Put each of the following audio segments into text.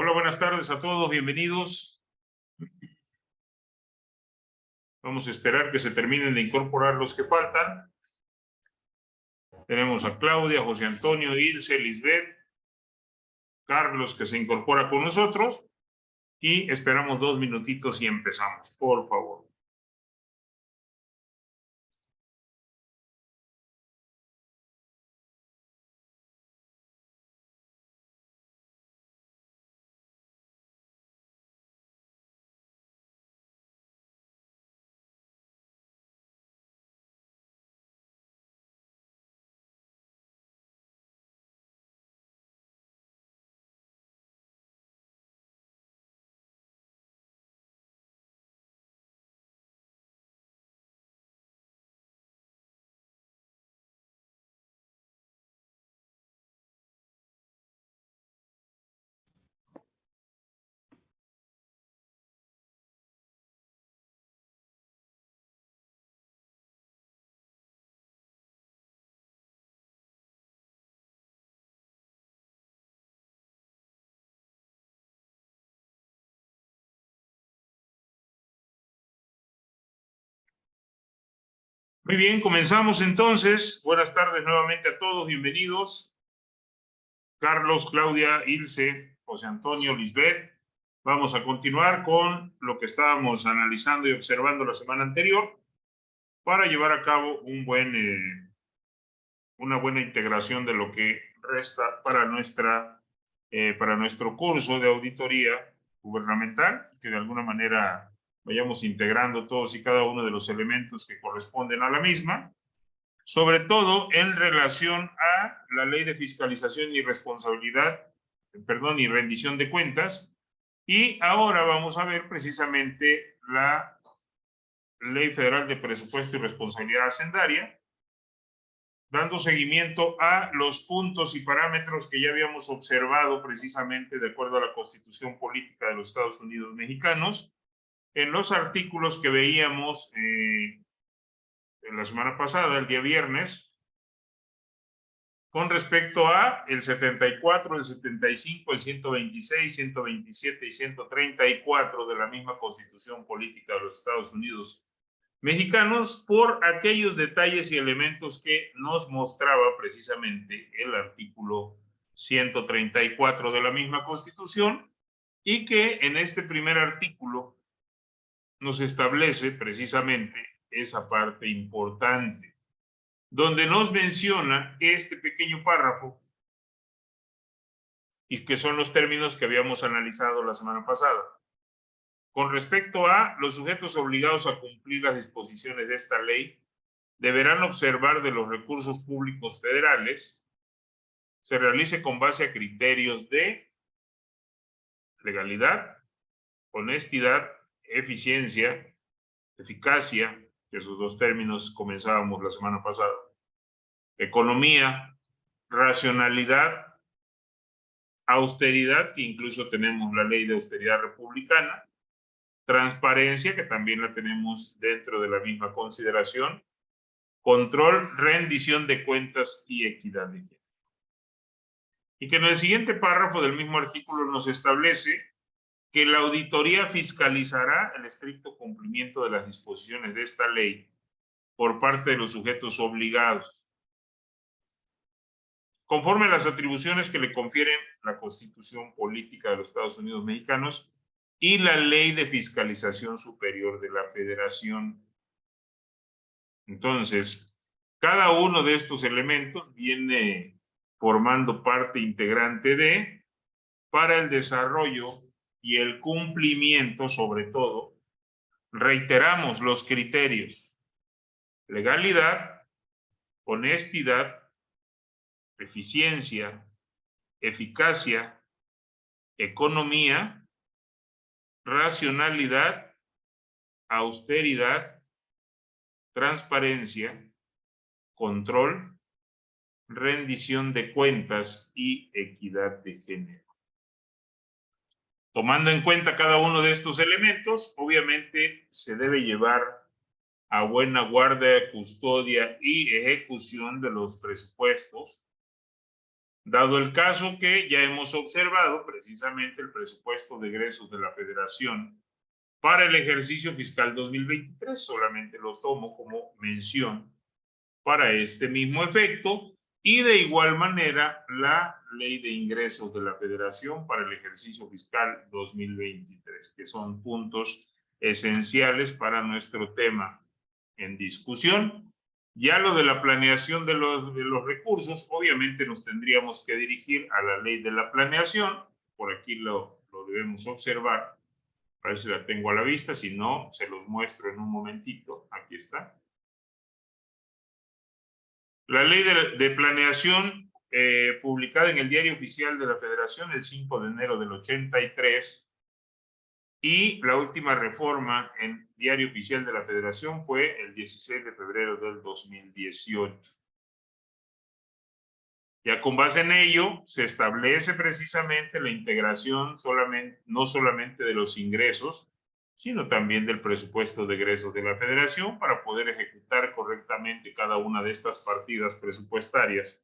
Hola, buenas tardes a todos, bienvenidos. Vamos a esperar que se terminen de incorporar los que faltan. Tenemos a Claudia, José Antonio, Ilse, Lisbeth, Carlos que se incorpora con nosotros y esperamos 2 minutitos y empezamos, por favor. Muy bien, comenzamos entonces. Buenas tardes nuevamente a todos, bienvenidos. Carlos, Claudia, Ilse, José Antonio, Lisbeth. Vamos a continuar con lo que estábamos analizando y observando la semana anterior para llevar a cabo una buena integración de lo que resta para nuestro curso de auditoría gubernamental, que de alguna manera vayamos integrando todos y cada uno de los elementos que corresponden a la misma, sobre todo en relación a la ley de fiscalización y y rendición de cuentas. Y ahora vamos a ver precisamente la Ley Federal de Presupuesto y Responsabilidad Hacendaria, dando seguimiento a los puntos y parámetros que ya habíamos observado precisamente de acuerdo a la Constitución Política de los Estados Unidos Mexicanos, en los artículos que veíamos en la semana pasada, el día viernes, con respecto a el 74, el 75, el 126, 127 y 134 de la misma Constitución Política de los Estados Unidos Mexicanos, por aquellos detalles y elementos que nos mostraba precisamente el artículo 134 de la misma Constitución, y que en este primer artículo nos establece precisamente esa parte importante, donde nos menciona este pequeño párrafo, y que son los términos que habíamos analizado la semana pasada. Con respecto a los sujetos obligados a cumplir las disposiciones de esta ley, deberán observar de los recursos públicos federales se realice con base a criterios de legalidad, honestidad, eficiencia, eficacia, que esos dos términos comenzábamos la semana pasada, economía, racionalidad, austeridad, que incluso tenemos la ley de austeridad republicana, transparencia, que también la tenemos dentro de la misma consideración, control, rendición de cuentas y equidad de género. Y que en el siguiente párrafo del mismo artículo nos establece que la auditoría fiscalizará el estricto cumplimiento de las disposiciones de esta ley por parte de los sujetos obligados, conforme a las atribuciones que le confieren la Constitución Política de los Estados Unidos Mexicanos y la Ley de Fiscalización Superior de la Federación. Entonces, cada uno de estos elementos viene formando parte integrante de, para el desarrollo y el cumplimiento, sobre todo, reiteramos los criterios: legalidad, honestidad, eficiencia, eficacia, economía, racionalidad, austeridad, transparencia, control, rendición de cuentas y equidad de género. Tomando en cuenta cada uno de estos elementos, obviamente se debe llevar a buena guardia, custodia y ejecución de los presupuestos Dado el caso que ya hemos observado precisamente el presupuesto de egresos de la Federación para el ejercicio fiscal 2023, solamente lo tomo como mención para este mismo efecto, y de igual manera la ley de ingresos de la Federación para el ejercicio fiscal 2023, que son puntos esenciales para nuestro tema en discusión. Ya lo de la planeación de los recursos, obviamente nos tendríamos que dirigir a la ley de la planeación. Por aquí lo debemos observar. A ver si la tengo a la vista, si no, se los muestro en un momentito. Aquí está. La ley de planeación publicada en el Diario Oficial de la Federación el 5 de enero del 83 y la última reforma en Diario Oficial de la Federación fue el 16 de febrero del 2018. Ya con base en ello se establece precisamente la integración no solamente de los ingresos, sino también del presupuesto de egresos de la Federación para poder ejecutar correctamente cada una de estas partidas presupuestarias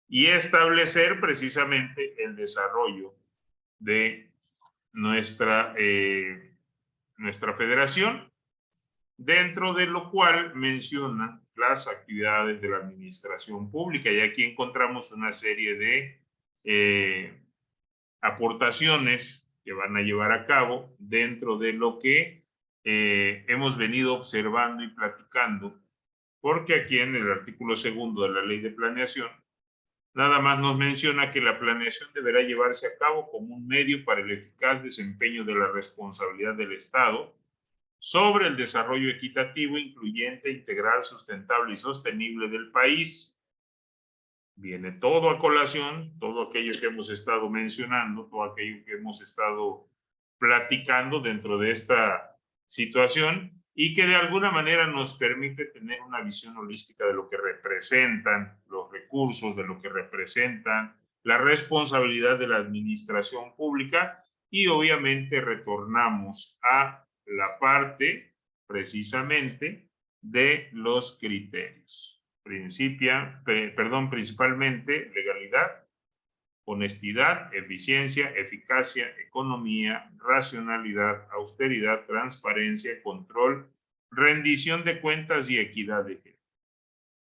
y establecer precisamente el desarrollo de nuestra federación, dentro de lo cual menciona las actividades de la administración pública. Y aquí encontramos una serie de aportaciones que van a llevar a cabo dentro de lo que hemos venido observando y platicando, porque aquí en el artículo 2 de la Ley de Planeación nada más nos menciona que la planeación deberá llevarse a cabo como un medio para el eficaz desempeño de la responsabilidad del Estado sobre el desarrollo equitativo, incluyente, integral, sustentable y sostenible del país. Viene todo a colación, todo aquello que hemos estado mencionando, todo aquello que hemos estado platicando dentro de esta situación y que de alguna manera nos permite tener una visión holística de lo que representan los recursos, de lo que representan la responsabilidad de la administración pública y obviamente retornamos a la parte precisamente de los criterios. Principalmente legalidad, honestidad, eficiencia, eficacia, economía, racionalidad, austeridad, transparencia, control, rendición de cuentas y equidad de género.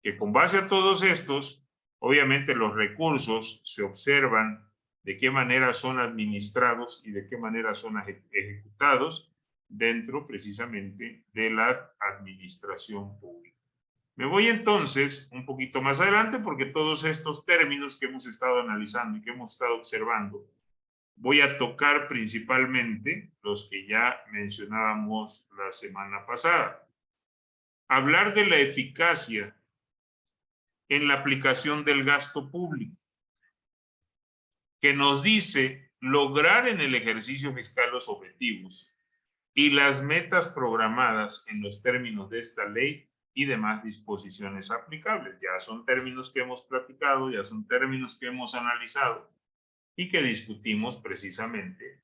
Que con base a todos estos, obviamente los recursos se observan de qué manera son administrados y de qué manera son ejecutados dentro precisamente de la administración pública. Me voy entonces un poquito más adelante porque todos estos términos que hemos estado analizando y que hemos estado observando, voy a tocar principalmente los que ya mencionábamos la semana pasada. Hablar de la eficacia en la aplicación del gasto público, que nos dice lograr en el ejercicio fiscal los objetivos y las metas programadas en los términos de esta ley y demás disposiciones aplicables. Ya son términos que hemos platicado, ya son términos que hemos analizado y que discutimos precisamente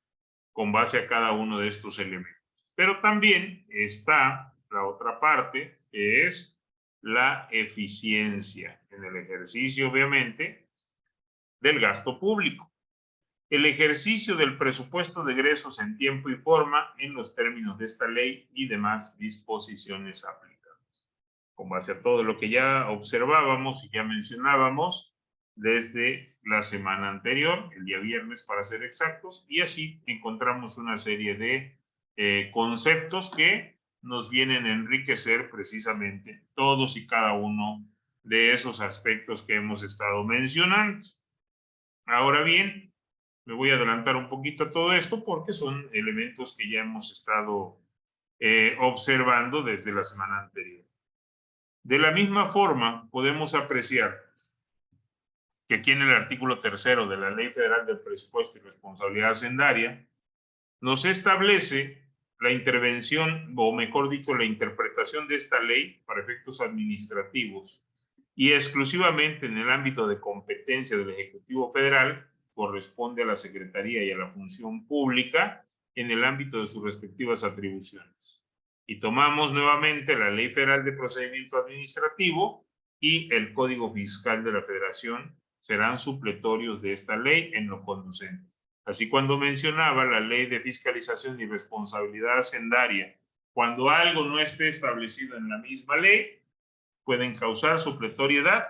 con base a cada uno de estos elementos. Pero también está la otra parte, que es la eficiencia en el ejercicio, obviamente, del gasto público. El ejercicio del presupuesto de egresos en tiempo y forma en los términos de esta ley y demás disposiciones aplicables. Con base a todo lo que ya observábamos y ya mencionábamos desde la semana anterior, el día viernes para ser exactos, y así encontramos una serie de conceptos que nos vienen a enriquecer precisamente todos y cada uno de esos aspectos que hemos estado mencionando. Ahora bien, me voy a adelantar un poquito a todo esto porque son elementos que ya hemos estado observando desde la semana anterior. De la misma forma, podemos apreciar que aquí en el artículo 3 de la Ley Federal del Presupuesto y Responsabilidad Hacendaria nos establece la intervención, o mejor dicho, la interpretación de esta ley para efectos administrativos y exclusivamente en el ámbito de competencia del Ejecutivo Federal corresponde a la Secretaría y a la Función Pública en el ámbito de sus respectivas atribuciones. Y tomamos nuevamente la Ley Federal de Procedimiento Administrativo y el Código Fiscal de la Federación serán supletorios de esta ley en lo conducente. Así, cuando mencionaba la ley de fiscalización y responsabilidad hacendaria, cuando algo no esté establecido en la misma ley, pueden causar supletoriedad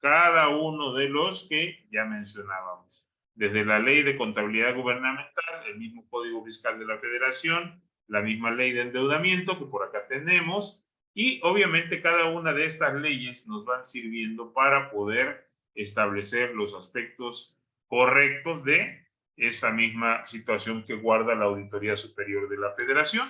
cada uno de los que ya mencionábamos. Desde la ley de contabilidad gubernamental, el mismo Código Fiscal de la Federación, la misma ley de endeudamiento que por acá tenemos, y obviamente cada una de estas leyes nos van sirviendo para poder establecer los aspectos correctos de esta misma situación que guarda la Auditoría Superior de la Federación.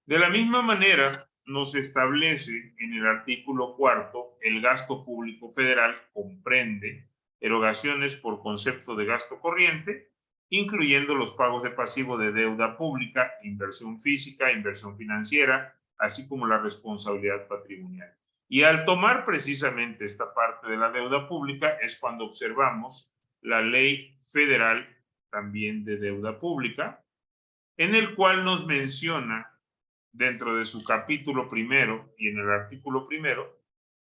De la misma manera, nos establece en el artículo 4, el gasto público federal comprende erogaciones por concepto de gasto corriente, incluyendo los pagos de pasivo de deuda pública, inversión física, inversión financiera, así como la responsabilidad patrimonial. Y al tomar precisamente esta parte de la deuda pública es cuando observamos la ley federal también de deuda pública, en el cual nos menciona dentro de su capítulo primero y en el artículo primero,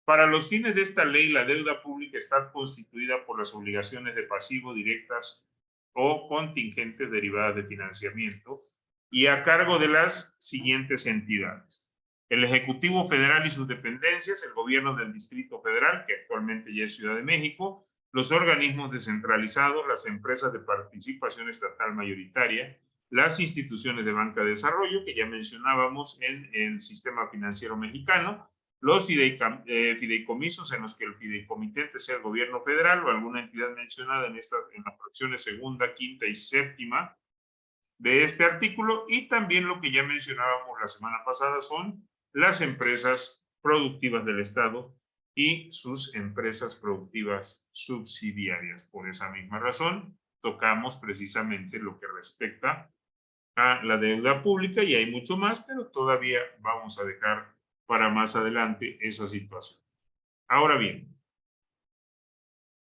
para los fines de esta ley, la deuda pública está constituida por las obligaciones de pasivo directas o contingentes derivadas de financiamiento y a cargo de las siguientes entidades: el Ejecutivo Federal y sus dependencias, el Gobierno del Distrito Federal, que actualmente ya es Ciudad de México, los organismos descentralizados, las empresas de participación estatal mayoritaria, las instituciones de banca de desarrollo, que ya mencionábamos en el sistema financiero mexicano, los fideicomisos en los que el fideicomitente sea el gobierno federal o alguna entidad mencionada en las fracciones segunda, quinta y séptima de este artículo, y también lo que ya mencionábamos la semana pasada son las empresas productivas del Estado y sus empresas productivas subsidiarias. Por esa misma razón, tocamos precisamente lo que respecta a la deuda pública, y hay mucho más, pero todavía vamos a dejar para más adelante esa situación. Ahora bien,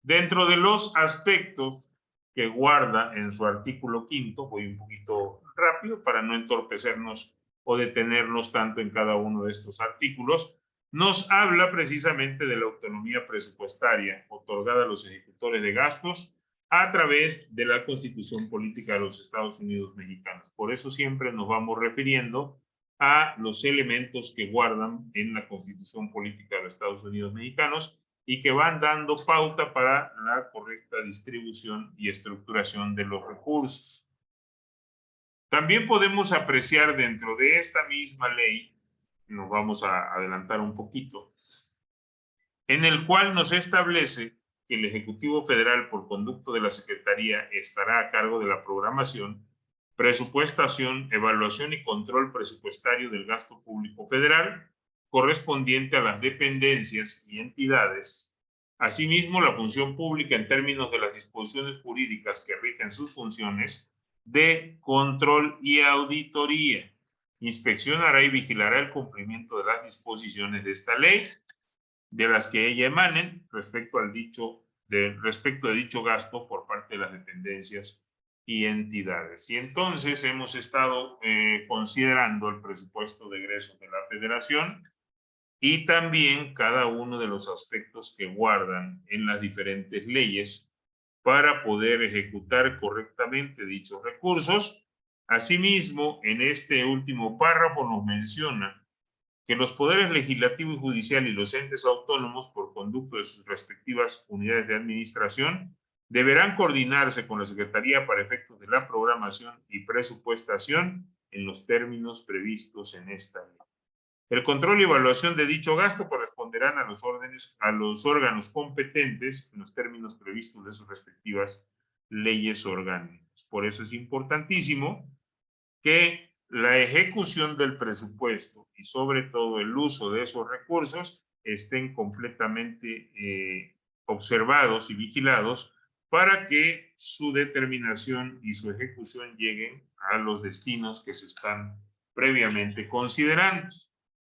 dentro de los aspectos que guarda en su artículo 5, voy un poquito rápido para no entorpecernos o detenernos tanto en cada uno de estos artículos, nos habla precisamente de la autonomía presupuestaria otorgada a los ejecutores de gastos a través de la Constitución Política de los Estados Unidos Mexicanos. Por eso siempre nos vamos refiriendo a los elementos que guardan en la Constitución Política de los Estados Unidos Mexicanos y que van dando pauta para la correcta distribución y estructuración de los recursos. También podemos apreciar dentro de esta misma ley, nos vamos a adelantar un poquito, en el cual nos establece que el Ejecutivo Federal, por conducto de la Secretaría, estará a cargo de la programación, presupuestación, evaluación y control presupuestario del gasto público federal, correspondiente a las dependencias y entidades. Asimismo, la función pública en términos de las disposiciones jurídicas que rigen sus funciones de control y auditoría. Inspeccionará y vigilará el cumplimiento de las disposiciones de esta ley, de las que ella emanen respecto de dicho gasto por parte de las dependencias y entidades. Y entonces hemos estado considerando el presupuesto de egresos de la Federación y también cada uno de los aspectos que guardan en las diferentes leyes para poder ejecutar correctamente dichos recursos. Asimismo, en este último párrafo nos menciona que los poderes legislativo y judicial y los entes autónomos, por conducto de sus respectivas unidades de administración, deberán coordinarse con la Secretaría para efectos de la programación y presupuestación en los términos previstos en esta ley. El control y evaluación de dicho gasto corresponderán a los órganos competentes en los términos previstos de sus respectivas leyes orgánicas. Por eso es importantísimo que la ejecución del presupuesto y sobre todo el uso de esos recursos estén completamente observados y vigilados para que su determinación y su ejecución lleguen a los destinos que se están previamente considerando.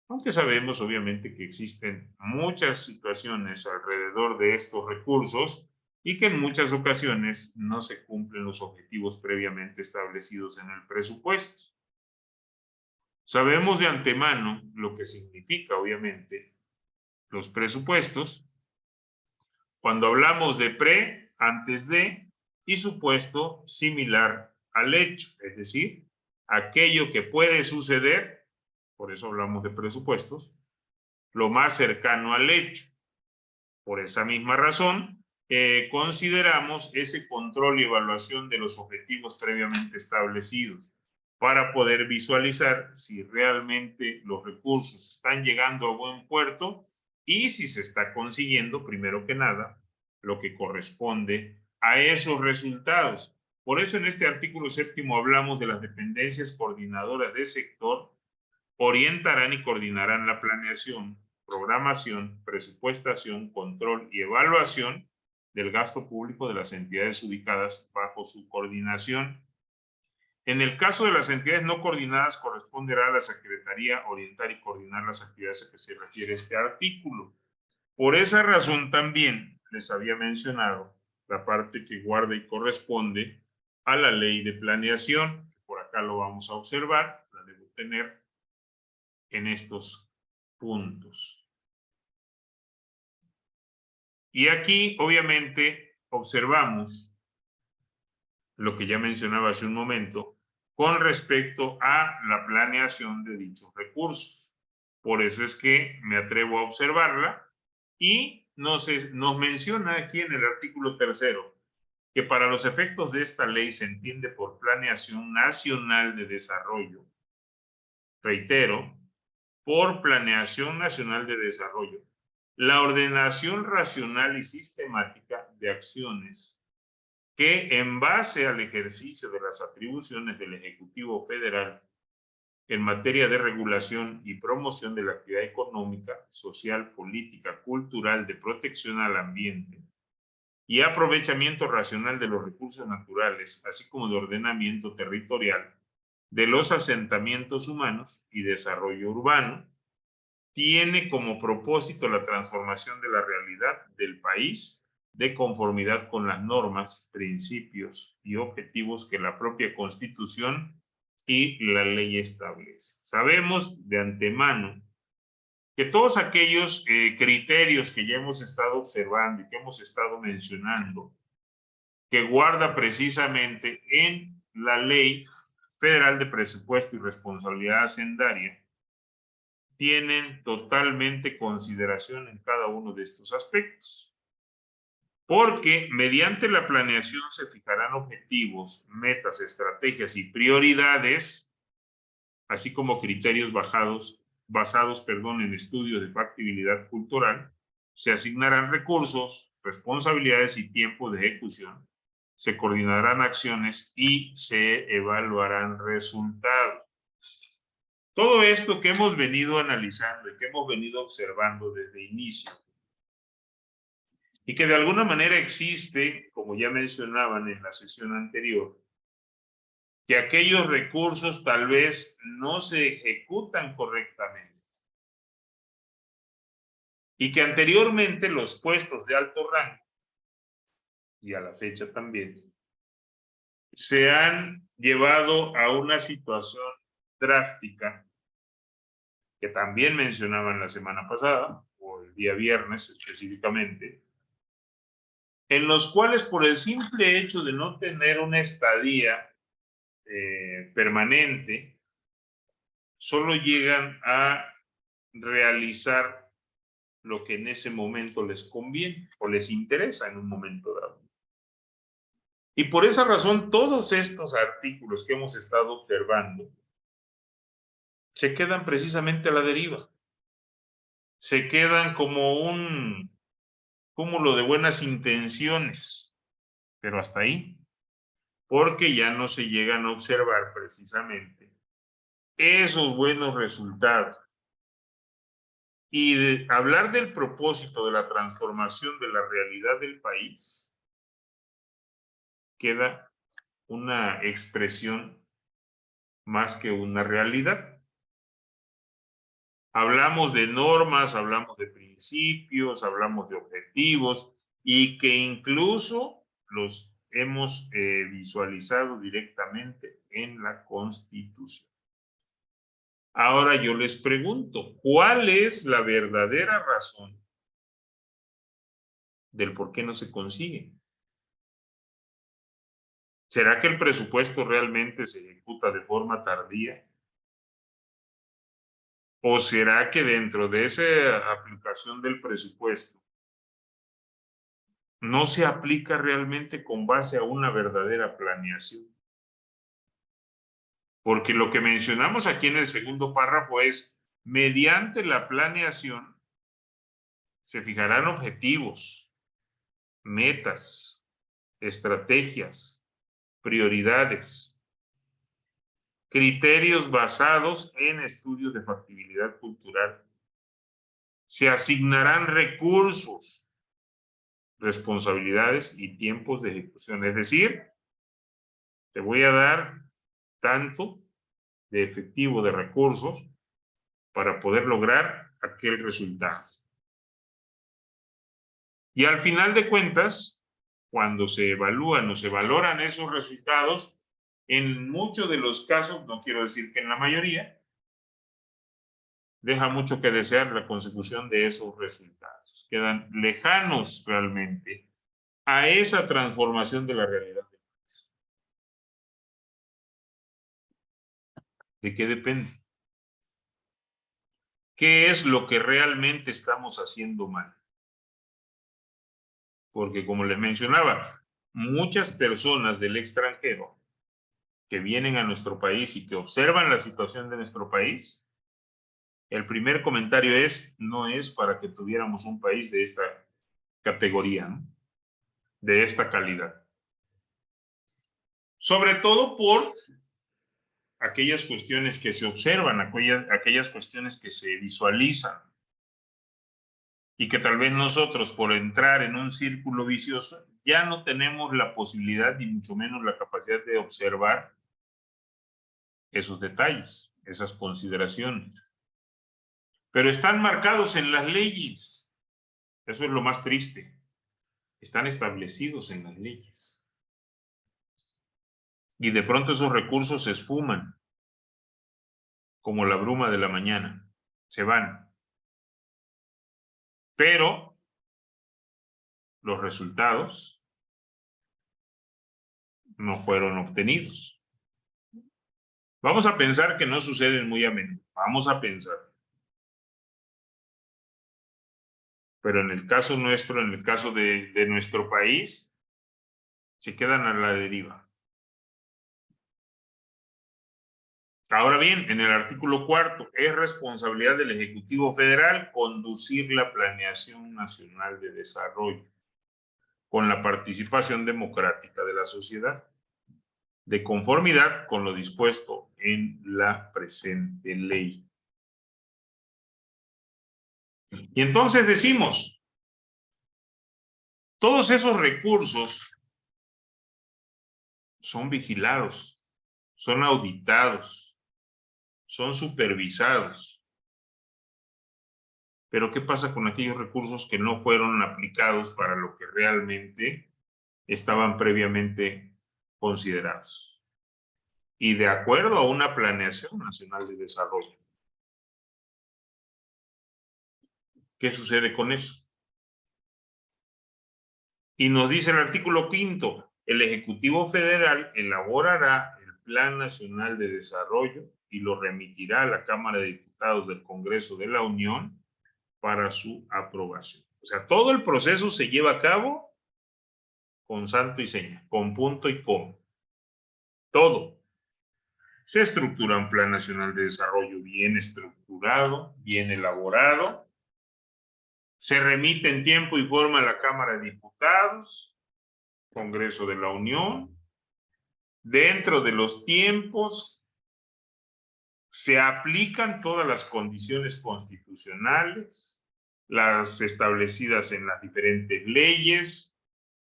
Aunque sabemos obviamente que existen muchas situaciones alrededor de estos recursos y que en muchas ocasiones no se cumplen los objetivos previamente establecidos en el presupuesto. Sabemos de antemano lo que significa, obviamente, los presupuestos, Cuando hablamos de pre, antes de, y supuesto similar al hecho, es decir, aquello que puede suceder, por eso hablamos de presupuestos, lo más cercano al hecho. Por esa misma razón, consideramos ese control y evaluación de los objetivos previamente establecidos para poder visualizar si realmente los recursos están llegando a buen puerto y si se está consiguiendo, primero que nada, lo que corresponde a esos resultados. Por eso en este artículo 7º hablamos de las dependencias coordinadoras de sector, orientarán y coordinarán la planeación, programación, presupuestación, control y evaluación del gasto público de las entidades ubicadas bajo su coordinación. En el caso de las entidades no coordinadas, corresponderá a la Secretaría orientar y coordinar las actividades a que se refiere este artículo. Por esa razón también les había mencionado la parte que guarda y corresponde a la ley de planeación. Por acá lo vamos a observar, la debo tener en estos puntos. Y aquí, obviamente, observamos lo que ya mencionaba hace un momento con respecto a la planeación de dichos recursos. Por eso es que me atrevo a observarla y nos menciona aquí en el artículo 3º que para los efectos de esta ley se entiende por planeación nacional de desarrollo. Reitero, por planeación nacional de desarrollo, la ordenación racional y sistemática de acciones que en base al ejercicio de las atribuciones del Ejecutivo Federal en materia de regulación y promoción de la actividad económica, social, política, cultural, de protección al ambiente y aprovechamiento racional de los recursos naturales, así como de ordenamiento territorial de los asentamientos humanos y desarrollo urbano, tiene como propósito la transformación de la realidad del país de conformidad con las normas, principios y objetivos que la propia Constitución y la ley establece. Sabemos de antemano que todos aquellos criterios que ya hemos estado observando y que hemos estado mencionando, que guarda precisamente en la Ley Federal de Presupuesto y Responsabilidad Hacendaria, tienen totalmente consideración en cada uno de estos aspectos. Porque mediante la planeación se fijarán objetivos, metas, estrategias y prioridades, así como criterios basados en estudios de factibilidad cultural, se asignarán recursos, responsabilidades y tiempo de ejecución, se coordinarán acciones y se evaluarán resultados. Todo esto que hemos venido analizando y que hemos venido observando desde inicio, y que de alguna manera existe, como ya mencionaban en la sesión anterior, que aquellos recursos tal vez no se ejecutan correctamente y que anteriormente los puestos de alto rango, y a la fecha también, se han llevado a una situación drástica que también mencionaban la semana pasada, o el día viernes específicamente, en los cuales por el simple hecho de no tener una estadía permanente, solo llegan a realizar lo que en ese momento les conviene o les interesa en un momento dado. Y por esa razón, todos estos artículos que hemos estado observando se quedan precisamente a la deriva. Se quedan como un cúmulo de buenas intenciones, pero hasta ahí, porque ya no se llegan a observar precisamente esos buenos resultados. Y hablar del propósito de la transformación de la realidad del país, queda una expresión más que una realidad. Hablamos de normas, hablamos de principios, hablamos de objetivos y que incluso los hemos visualizado directamente en la Constitución. Ahora yo les pregunto, ¿cuál es la verdadera razón del por qué no se consigue. ¿Será que el presupuesto realmente se ejecuta de forma tardía? ¿O será que dentro de esa aplicación del presupuesto no se aplica realmente con base a una verdadera planeación? Porque lo que mencionamos aquí en el segundo párrafo es, mediante la planeación se fijarán objetivos, metas, estrategias, prioridades, criterios basados en estudios de factibilidad cultural. Se asignarán recursos, responsabilidades y tiempos de ejecución. Es decir, te voy a dar tanto de efectivo de recursos para poder lograr aquel resultado. Y al final de cuentas, cuando se evalúan o se valoran esos resultados, en muchos de los casos, no quiero decir que en la mayoría, deja mucho que desear la consecución de esos resultados. Quedan lejanos realmente a esa transformación de la realidad. ¿De qué depende? ¿Qué es lo que realmente estamos haciendo mal? Porque como les mencionaba, muchas personas del extranjero que vienen a nuestro país y que observan la situación de nuestro país, el primer comentario es, no es para que tuviéramos un país de esta categoría, ¿no? De esta calidad. Sobre todo por aquellas cuestiones que se observan, aquellas cuestiones que se visualizan y que tal vez nosotros por entrar en un círculo vicioso ya no tenemos la posibilidad ni mucho menos la capacidad de observar esos detalles, esas consideraciones. Pero están marcados en las leyes. Eso es lo más triste. Están establecidos en las leyes. Y de pronto esos recursos se esfuman como la bruma de la mañana. Se van. Pero los resultados no fueron obtenidos. Vamos a pensar que no suceden muy a menudo. Vamos a pensar. Pero en el caso nuestro, en el caso de nuestro país, se quedan a la deriva. Ahora bien, en el artículo 4, es responsabilidad del Ejecutivo Federal conducir la planeación nacional de desarrollo con la participación democrática de la sociedad, de conformidad con lo dispuesto en la presente ley. Y entonces decimos, todos esos recursos son vigilados, son auditados, son supervisados. Pero ¿qué pasa con aquellos recursos que no fueron aplicados para lo que realmente estaban previamente considerados? Y de acuerdo a una planeación nacional de desarrollo. ¿Qué sucede con eso? Y nos dice el artículo 5, el Ejecutivo Federal elaborará el Plan Nacional de Desarrollo y lo remitirá a la Cámara de Diputados del Congreso de la Unión para su aprobación. O sea, todo el proceso se lleva a cabo con santo y seña, con punto y coma. Todo. Se estructura un Plan Nacional de Desarrollo bien estructurado, bien elaborado. Se remite en tiempo y forma a la Cámara de Diputados, Congreso de la Unión. Dentro de los tiempos se aplican todas las condiciones constitucionales, las establecidas en las diferentes leyes.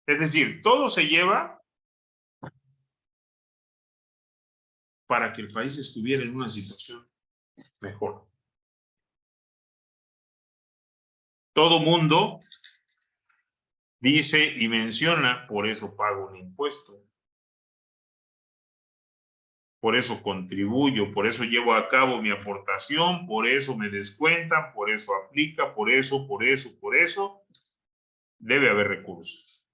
Es decir, todo se lleva para que el país estuviera en una situación mejor. Todo mundo dice y menciona, por eso pago un impuesto, por eso contribuyo, por eso llevo a cabo mi aportación, por eso me descuentan, por eso aplica, por eso. debe haber recursos.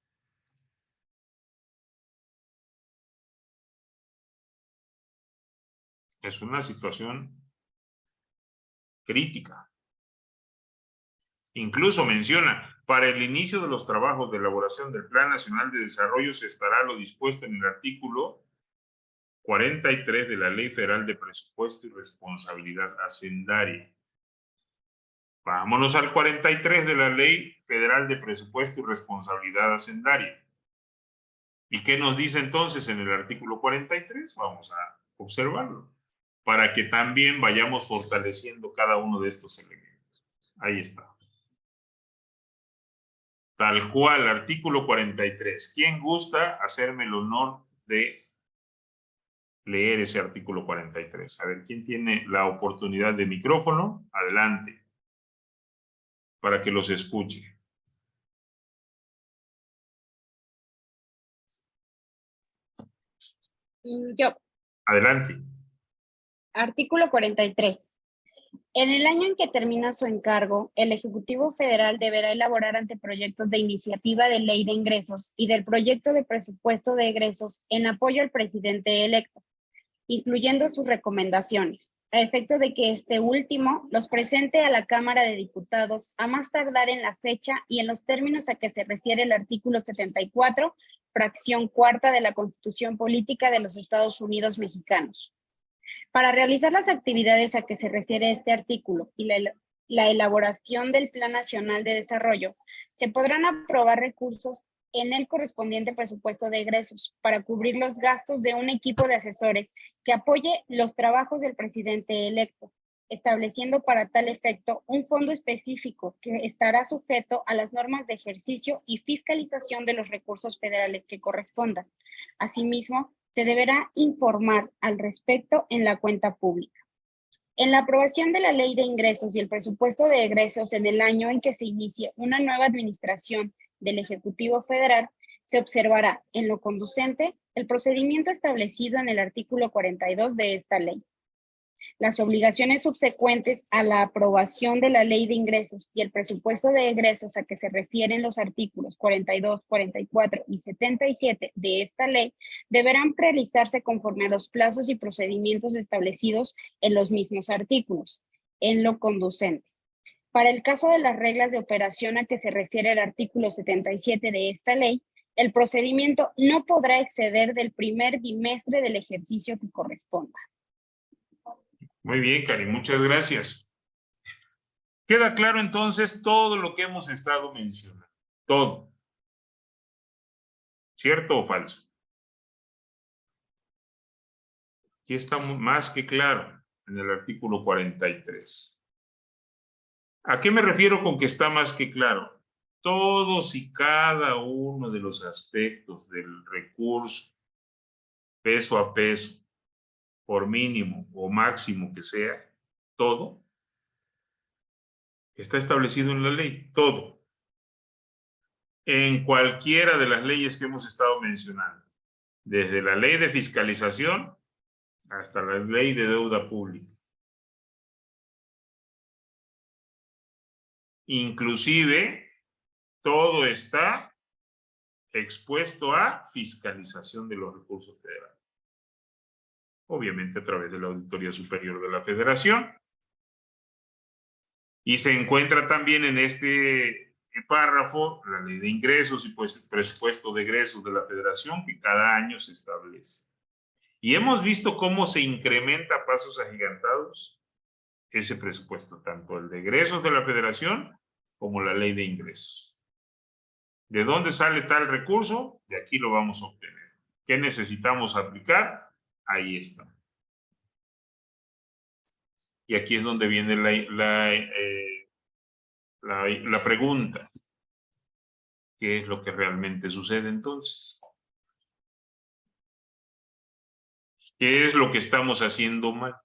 Es una situación crítica. Incluso menciona, para el inicio de los trabajos de elaboración del Plan Nacional de Desarrollo se estará lo dispuesto en el artículo 43 de la Ley Federal de Presupuesto y Responsabilidad Hacendaria. Vámonos al 43 de la Ley Federal de Presupuesto y Responsabilidad Hacendaria. ¿Y qué nos dice entonces en el artículo 43? Vamos a observarlo, para que también vayamos fortaleciendo cada uno de estos elementos. Ahí está. Tal cual, artículo 43. ¿Quién gusta hacerme el honor de leer ese artículo 43? A ver, ¿quién tiene la oportunidad de micrófono? Adelante, para que los escuche. Yo. Adelante. Artículo 43. En el año en que termina su encargo, el Ejecutivo Federal deberá elaborar anteproyectos de iniciativa de ley de ingresos y del proyecto de presupuesto de egresos en apoyo al presidente electo, incluyendo sus recomendaciones, a efecto de que este último los presente a la Cámara de Diputados a más tardar en la fecha y en los términos a que se refiere el artículo 74, fracción cuarta de la Constitución Política de los Estados Unidos Mexicanos. Para realizar las actividades a que se refiere este artículo y la elaboración del Plan Nacional de Desarrollo, se podrán aprobar recursos en el correspondiente presupuesto de egresos para cubrir los gastos de un equipo de asesores que apoye los trabajos del presidente electo, estableciendo para tal efecto un fondo específico que estará sujeto a las normas de ejercicio y fiscalización de los recursos federales que correspondan. Asimismo, se deberá informar al respecto en la cuenta pública. En la aprobación de la Ley de Ingresos y el presupuesto de egresos en el año en que se inicie una nueva administración del Ejecutivo Federal, se observará en lo conducente el procedimiento establecido en el artículo 42 de esta ley. Las obligaciones subsecuentes a la aprobación de la Ley de Ingresos y el presupuesto de egresos a que se refieren los artículos 42, 44 y 77 de esta ley deberán realizarse conforme a los plazos y procedimientos establecidos en los mismos artículos, en lo conducente. Para el caso de las reglas de operación a que se refiere el artículo 77 de esta ley, el procedimiento no podrá exceder del primer bimestre del ejercicio que corresponda. Muy bien, Cari, muchas gracias. Queda claro entonces todo lo que hemos estado mencionando. Todo. ¿Cierto o falso? Sí está más que claro en el artículo 43. ¿A qué me refiero con que está más que claro? Todos y cada uno de los aspectos del recurso, peso a peso, por mínimo o máximo que sea, todo está establecido en la ley, todo. En cualquiera de las leyes que hemos estado mencionando, desde la ley de fiscalización hasta la ley de deuda pública. Inclusive, todo está expuesto a fiscalización de los recursos federales. Obviamente a través de la Auditoría Superior de la Federación. Y se encuentra también en este párrafo la ley de ingresos y pues presupuesto de egresos de la Federación que cada año se establece. Y hemos visto cómo se incrementa a pasos agigantados ese presupuesto, tanto el de egresos de la Federación como la ley de ingresos. ¿De dónde sale tal recurso? De aquí lo vamos a obtener. ¿Qué necesitamos aplicar? Ahí está. Y aquí es donde viene la pregunta. ¿Qué es lo que realmente sucede entonces? ¿Qué es lo que estamos haciendo mal?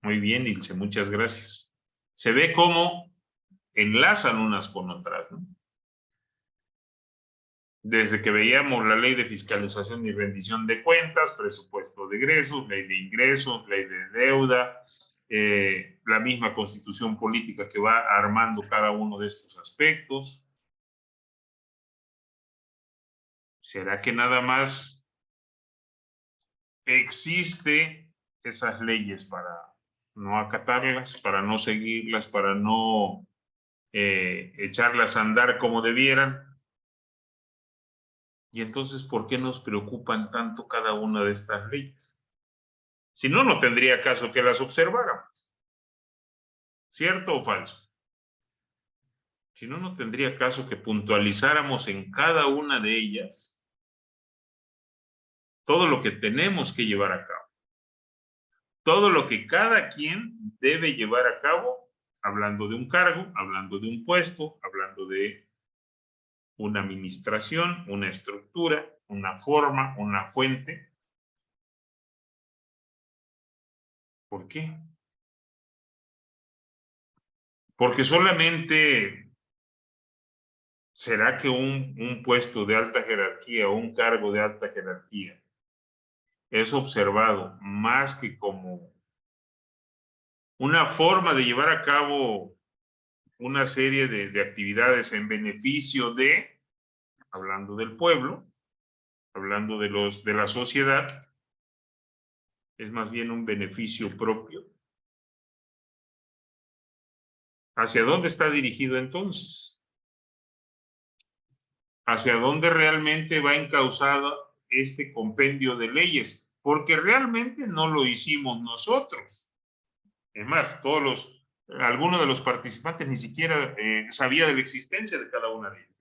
Muy bien, Ilse, muchas gracias. Se ve cómo enlazan unas con otras, ¿no? Desde que veíamos la ley de fiscalización y rendición de cuentas, presupuesto de egresos, ley de ingresos, ley de deuda, la misma constitución política que va armando cada uno de estos aspectos. ¿Será que nada más existe esas leyes para no acatarlas, para no seguirlas, para no echarlas a andar como debieran? Y entonces, ¿por qué nos preocupan tanto cada una de estas leyes? Si no, no tendría caso que las observáramos. ¿Cierto o falso? Si no, no tendría caso que puntualizáramos en cada una de ellas todo lo que tenemos que llevar a cabo. Todo lo que cada quien debe llevar a cabo, hablando de un cargo, hablando de un puesto, hablando de una administración, una estructura, una forma, una fuente. ¿Por qué? Porque solamente será que un puesto de alta jerarquía o un cargo de alta jerarquía es observado más que como una forma de llevar a cabo una serie de actividades en beneficio de, hablando del pueblo, hablando de la sociedad, es más bien un beneficio propio. ¿Hacia dónde está dirigido entonces? ¿Hacia dónde realmente va encauzado este compendio de leyes? Porque realmente no lo hicimos nosotros. Es más, algunos de los participantes ni siquiera sabía de la existencia de cada una de ellas.